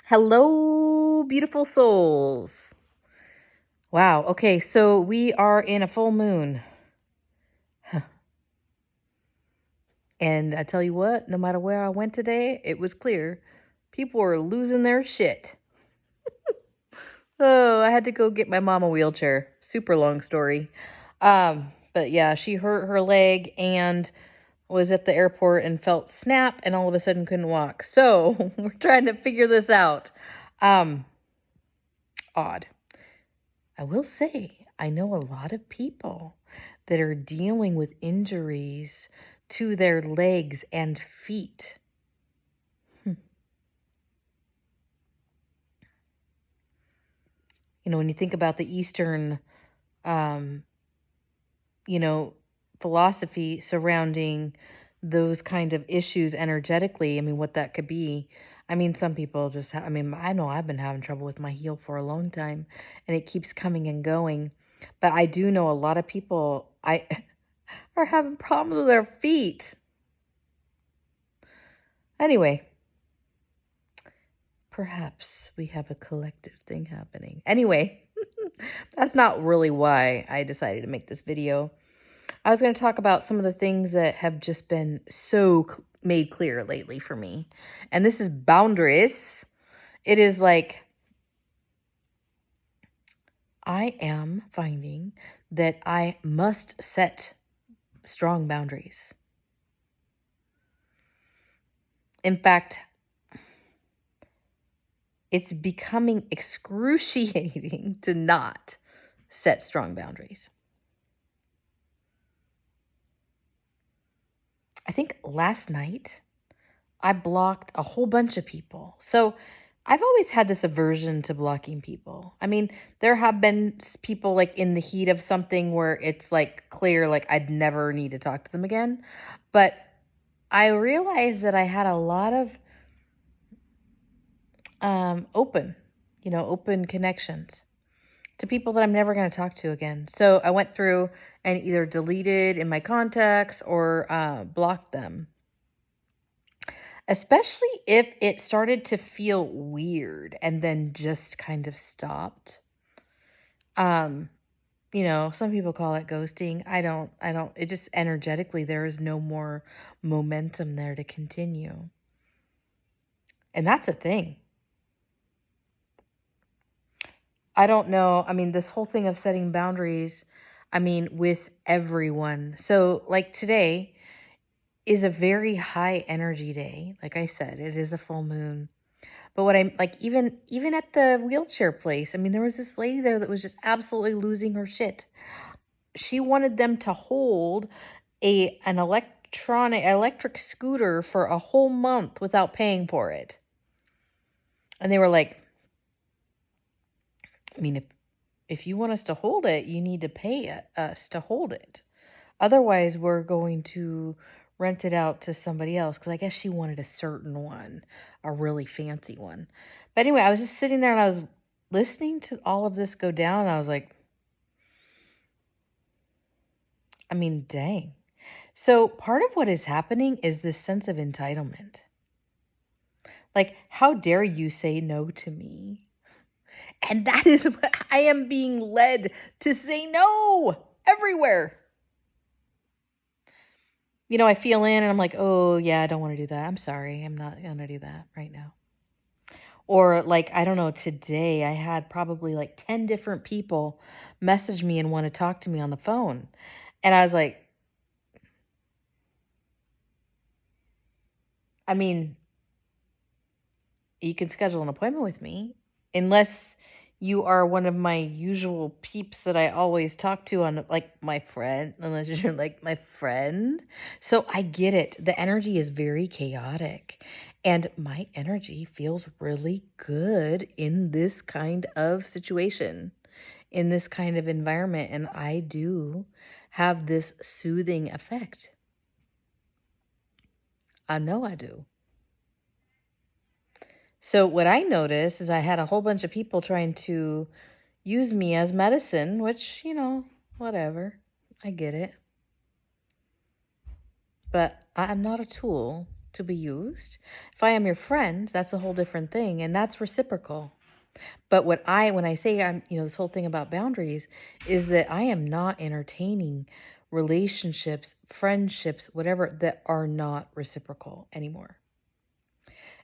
Hello, beautiful souls. Wow. Okay. So we are in a full moon. And I tell you what, no matter where I went today, it was clear people were losing their shit. Oh, I had to go get my mom a wheelchair. Super long story. But yeah, she hurt her leg and was at the airport and felt snap and all of a sudden couldn't walk. So we're trying to figure this out. Odd. I will say, I know a lot of people that are dealing with injuries to their legs and feet. When you think about the Eastern, um, philosophy surrounding those kind of issues energetically, what that could be. Some people just, I know I've been having trouble with my heel for a long time and it keeps coming and going. But I do know a lot of people are having problems with their feet. Anyway, perhaps we have a collective thing happening. Anyway, that's not really why I decided to make this video. I was going to talk about some of the things that have just been so made clear lately for me. And this is boundaries. It is like I am finding that I must set strong boundaries. In fact, it's becoming excruciating to not set strong boundaries. I think last night I blocked a whole bunch of people. So I've always had this aversion to blocking people. There have been people like in the heat of something where it's like clear, like I'd never need to talk to them again. But I realized that I had a lot of open connections to people that I'm never going to talk to again. So I went through and either deleted in my contacts or blocked them. Especially if it started to feel weird and then just kind of stopped. Some people call it ghosting. I don't, it just energetically, there is no more momentum there to continue. And that's a thing. I don't know. This whole thing of setting boundaries, with everyone. So like today is a very high energy day. Like I said, it is a full moon. But what I'm like, even at the wheelchair place, there was this lady there that was just absolutely losing her shit. She wanted them to hold an electric scooter for a whole month without paying for it. And they were like, if you want us to hold it, you need to pay us to hold it. Otherwise, we're going to rent it out to somebody else. Because I guess she wanted a certain one, a really fancy one. But anyway, I was just sitting there and I was listening to all of this go down. And I was like, dang. So part of what is happening is this sense of entitlement. Like, how dare you say no to me? And that is what I am being led to say no everywhere. I feel in and I'm like, oh, yeah, I don't want to do that. I'm sorry. I'm not going to do that right now. Or like, I don't know, today I had probably like 10 different people message me and want to talk to me on the phone. And I was like, you can schedule an appointment with me unless you are one of my usual peeps that I always talk to on like my friend, unless you're like my friend. So I get it. The energy is very chaotic and my energy feels really good in this kind of situation, in this kind of environment. And I do have this soothing effect. I know I do. So what I noticed is I had a whole bunch of people trying to use me as medicine, which, whatever. I get it. But I'm not a tool to be used. If I am your friend, that's a whole different thing, and that's reciprocal. But when I say this whole thing about boundaries is that I am not entertaining relationships, friendships, whatever that are not reciprocal anymore.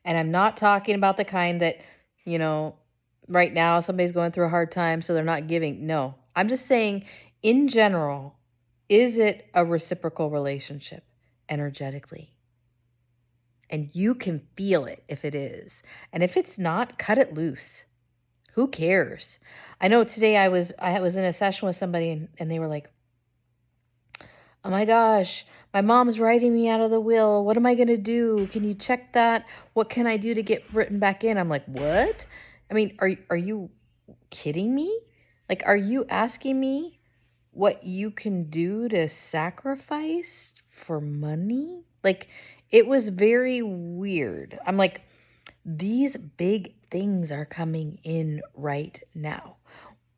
And I'm not talking about the kind that, you know, right now somebody's going through a hard time, so they're not giving. No, I'm just saying in general, is it a reciprocal relationship energetically? And you can feel it if it is. And if it's not, cut it loose. Who cares? I know today I was in a session with somebody and they were like, "Oh my gosh, my mom's writing me out of the will. What am I going to do? Can you check that? What can I do to get written back in?" I'm like, "What? I mean, are you kidding me? Like, are you asking me what you can do to sacrifice for money?" Like, it was very weird. I'm like, these big things are coming in right now.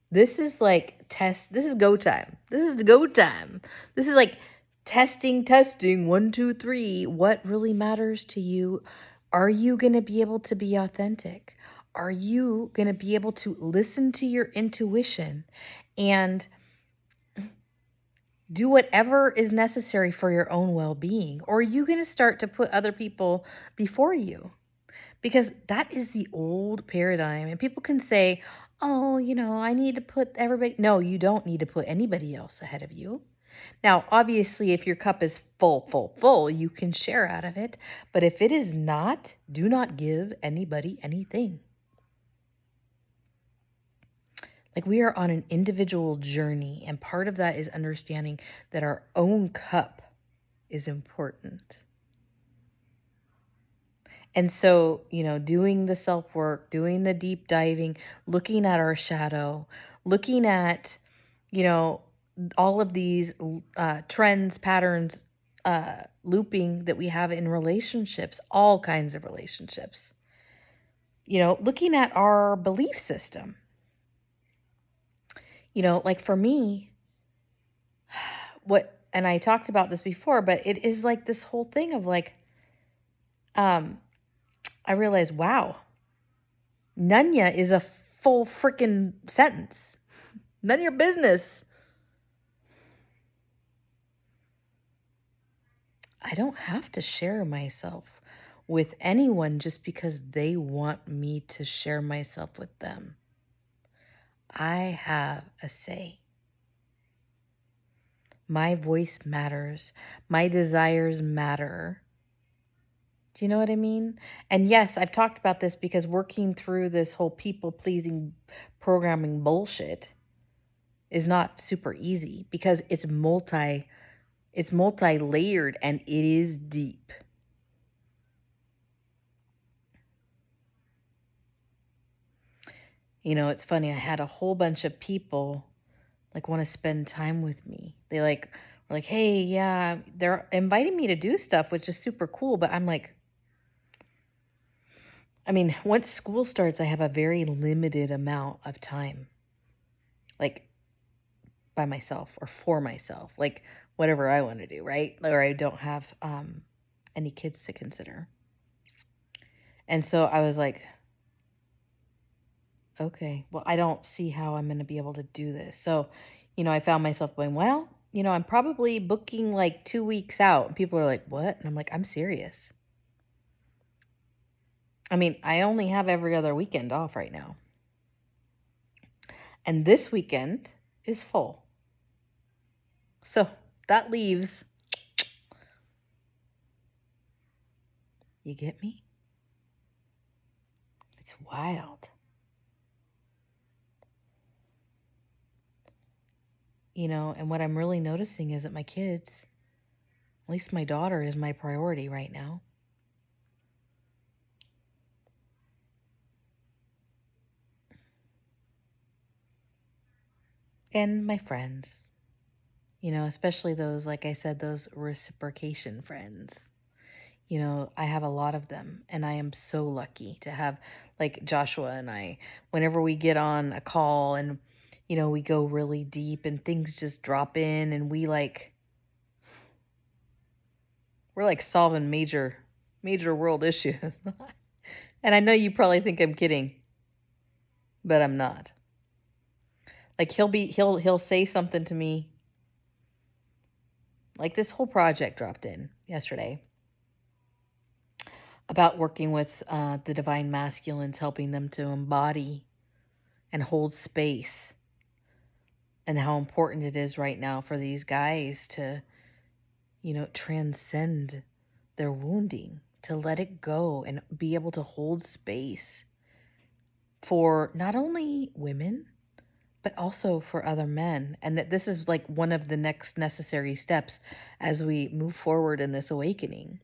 This is like this is go time. This is go time. This is like testing, 1, 2, 3. What really matters to you? Are you going to be able to be authentic? Are you going to be able to listen to your intuition and do whatever is necessary for your own well being? Or are you going to start to put other people before you? Because that is the old paradigm. And people can say, "Oh, I need to put everybody." No, you don't need to put anybody else ahead of you. Now, obviously, if your cup is full, you can share out of it. But if it is not, do not give anybody anything. Like, we are on an individual journey, and part of that is understanding that our own cup is important. And so, doing the self work, doing the deep diving, looking at our shadow, looking at, you know, all of these trends, patterns, looping that we have in relationships, all kinds of relationships, looking at our belief system. Like for me, and I talked about this before, but it is like this whole thing of like, I realized, wow, nunya is a full freaking sentence. None of your business. I don't have to share myself with anyone just because they want me to share myself with them. I have a say. My voice matters. My desires matter. Do you know what I mean? And yes, I've talked about this because working through this whole people-pleasing programming bullshit is not super easy because it's multi-layered and it is deep. It's funny. I had a whole bunch of people like want to spend time with me. They were like, "Hey, yeah, they're inviting me to do stuff, which is super cool." But I'm like, I mean, once school starts, I have a very limited amount of time, like by myself or for myself, like whatever I want to do, right? Or I don't have any kids to consider. And so I was like, okay, well, I don't see how I'm going to be able to do this. So, I found myself going, well, I'm probably booking like 2 weeks out. And people are like, what? And I'm like, I'm serious. I mean, I only have every other weekend off right now. And this weekend is full. So that leaves, you get me? It's wild. And what I'm really noticing is that my kids, at least my daughter, is my priority right now. And my friends, especially those, like I said, those reciprocation friends. I have a lot of them, and I am so lucky to have like Joshua and I, whenever we get on a call and, we go really deep and things just drop in and we're like solving major Major world issues. And I know you probably think I'm kidding, but I'm not. Like he'll say something to me. Like this whole project dropped in yesterday about working with the divine masculines, helping them to embody and hold space, and how important it is right now for these guys to, transcend their wounding, to let it go and be able to hold space for not only women, but also for other men. And that this is like one of the next necessary steps as we move forward in this awakening.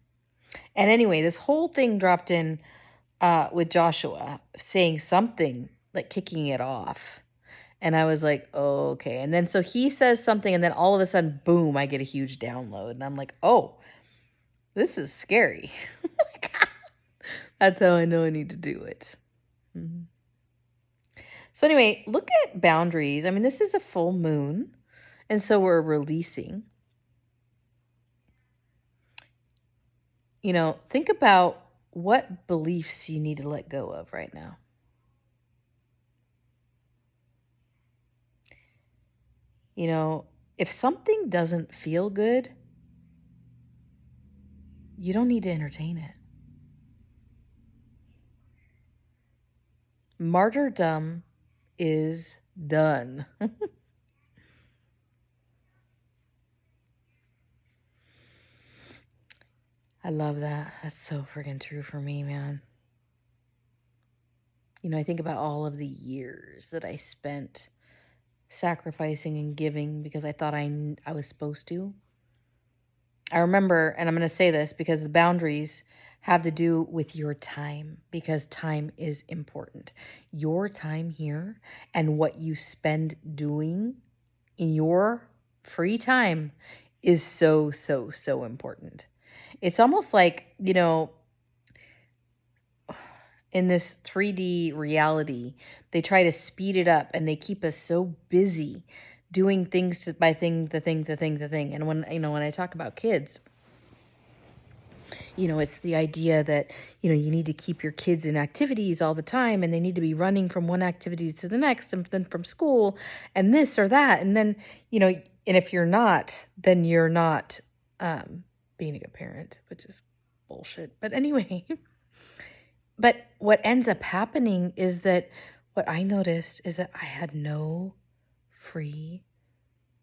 And anyway, this whole thing dropped in with Joshua saying something, like kicking it off. And I was like, oh, okay. And then so he says something, and then all of a sudden, boom, I get a huge download. And I'm like, oh, this is scary. That's how I know I need to do it. Mm-hmm. So anyway, look at boundaries. I mean, this is a full moon, and so we're releasing. Think about what beliefs you need to let go of right now. If something doesn't feel good, you don't need to entertain it. Martyrdom is done. I love that. That's so friggin' true for me, man. I think about all of the years that I spent sacrificing and giving because I thought I was supposed to. I remember, and I'm going to say this because the boundaries have to do with your time, because time is important. Your time here and what you spend doing in your free time is so, so, so important. It's almost like, in this 3D reality, they try to speed it up and they keep us so busy doing things by thing, the thing, the thing, the thing. And when I talk about kids, it's the idea that, you need to keep your kids in activities all the time, and they need to be running from one activity to the next, and then from school and this or that. And then, and if you're not, then you're not being a good parent, which is bullshit. But anyway, but what ends up happening is that what I noticed is that I had no free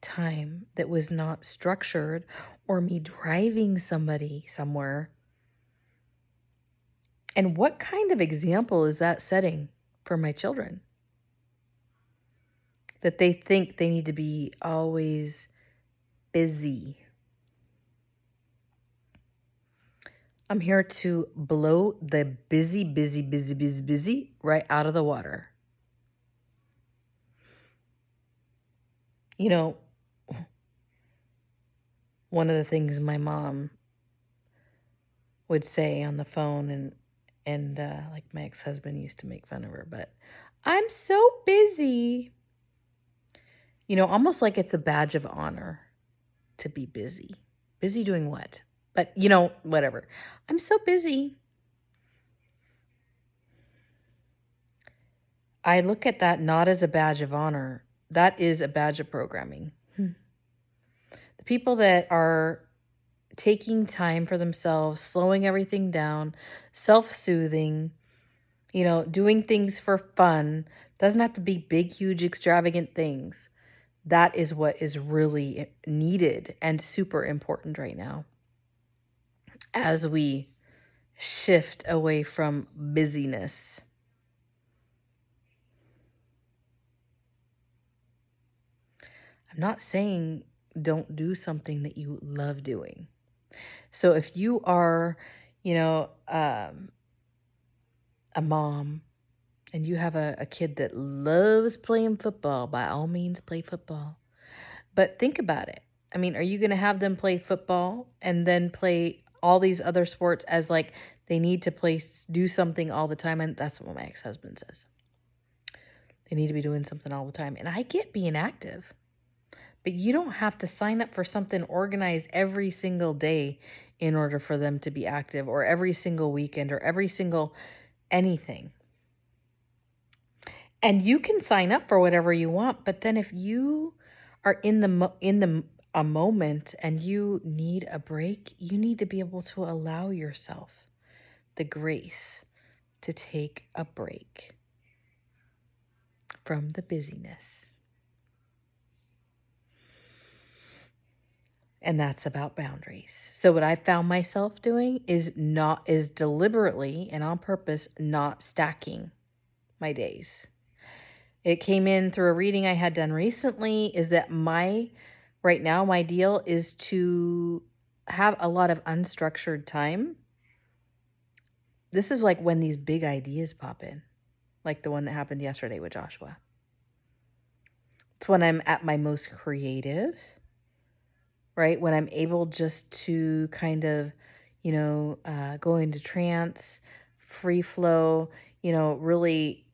time that was not structured, or me driving somebody somewhere. And what kind of example is that setting for my children? That they think they need to be always busy. I'm here to blow the busy right out of the water. One of the things my mom would say on the phone, and like my ex-husband used to make fun of her, but I'm so busy. Almost like it's a badge of honor to be busy. Busy doing what? But, whatever. I'm so busy. I look at that not as a badge of honor. That is a badge of programming. The people that are taking time for themselves, slowing everything down, self-soothing, doing things for fun, doesn't have to be big, huge, extravagant things. That is what is really needed and super important right now as we shift away from busyness. I'm not saying don't do something that you love doing. So if you are, a mom and you have a kid that loves playing football, by all means, play football. But think about it. I mean, are you going to have them play football and then play all these other sports as like they need to do something all the time? And that's what my ex-husband says. They need to be doing something all the time. And I get being active, But you don't have to sign up for something organized every single day in order for them to be active, or every single weekend, or every single anything. And you can sign up for whatever you want, but then if you are in a moment and you need a break, you need to be able to allow yourself the grace to take a break from the busyness. And that's about boundaries. So what I found myself doing is deliberately and on purpose not stacking my days. It came in through a reading I had done recently, is that right now my deal is to have a lot of unstructured time. This is like when these big ideas pop in, like the one that happened yesterday with Joshua. It's when I'm at my most creative, right? When I'm able just to kind of, go into trance, free flow, really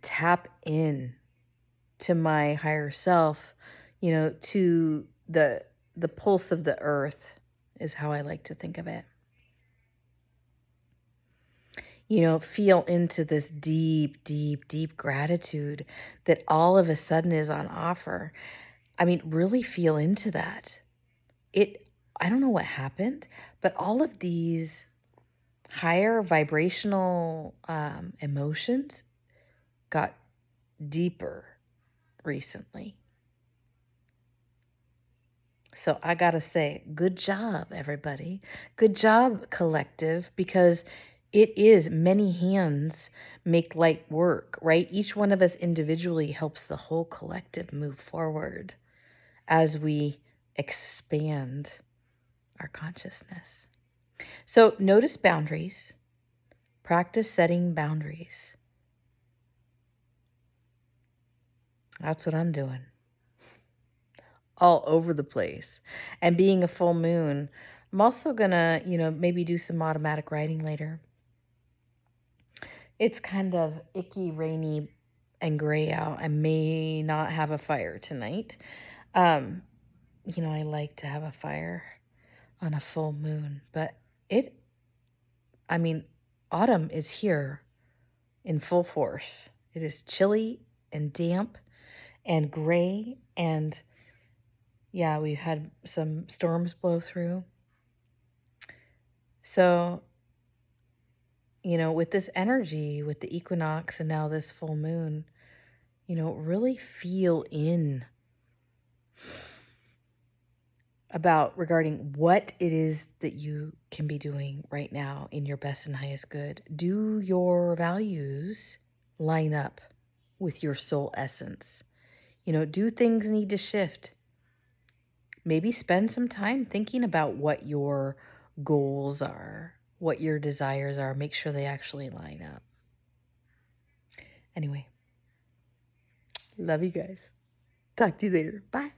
tap in to my higher self, to the pulse of the earth is how I like to think of it. Feel into this deep, deep, deep gratitude that all of a sudden is on offer. I mean, really feel into that. I don't know what happened, but all of these higher vibrational emotions got deeper recently. So I gotta say, good job, everybody. Good job, collective, because it is many hands make light work, right? Each one of us individually helps the whole collective move forward as we expand our consciousness. So notice boundaries, practice setting boundaries. That's what I'm doing. All over the place. And being a full moon, I'm also gonna, maybe do some automatic writing later. It's kind of icky, rainy, and gray out. I may not have a fire tonight. I like to have a fire on a full moon, but autumn is here in full force. It is chilly and damp and gray, and yeah, we've had some storms blow through. So, with this energy, with the equinox and now this full moon, really feel in regarding what it is that you can be doing right now in your best and highest good. Do your values line up with your soul essence? Do things need to shift? Maybe spend some time thinking about what your goals are, what your desires are. Make sure they actually line up. Anyway, love you guys. Talk to you later. Bye.